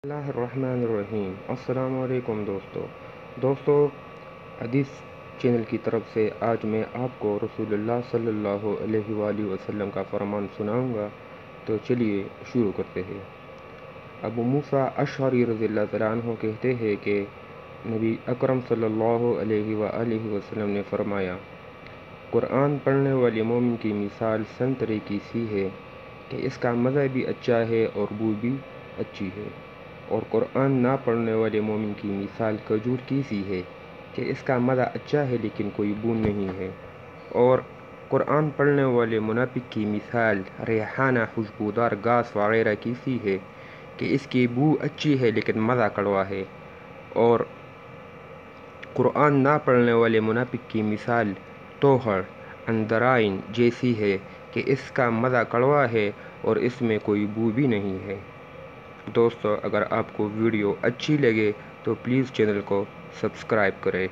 اللہ الرحمن الرحیم۔ السلام علیکم دوستو حدیث چینل کی طرف سے آج میں آپ کو رسول اللہ صلی اللہ علیہ وآلہ وسلم کا فرمان سناؤں گا، تو چلیے شروع کرتے ہیں۔ ابو موسیٰ اشعری رضی اللہ تعالیٰ عنہ کہتے ہیں کہ نبی اکرم صلی اللہ علیہ وآلہ وسلم نے فرمایا، قرآن پڑھنے والے مومن کی مثال سنترے کی سی ہے کہ اس کا مزہ بھی اچھا ہے اور بو بھی اچھی ہے، اور قرآن نہ پڑھنے والے مومن کی مثال کھجور کی سی ہے کہ اس کا مزہ اچھا ہے لیکن کوئی بو نہیں ہے، اور قرآن پڑھنے والے منافق کی مثال ریحانہ خوشبودار گھاس وغیرہ کی سی ہے کہ اس کی بو اچھی ہے لیکن مزہ کڑوا ہے، اور قرآن نہ پڑھنے والے منافق کی مثال توہر اندرائن جیسی ہے کہ اس کا مزہ کڑوا ہے اور اس میں کوئی بو بھی نہیں ہے۔ دوستو، اگر آپ کو ویڈیو اچھی لگے تو پلیز چینل کو سبسکرائب کریں۔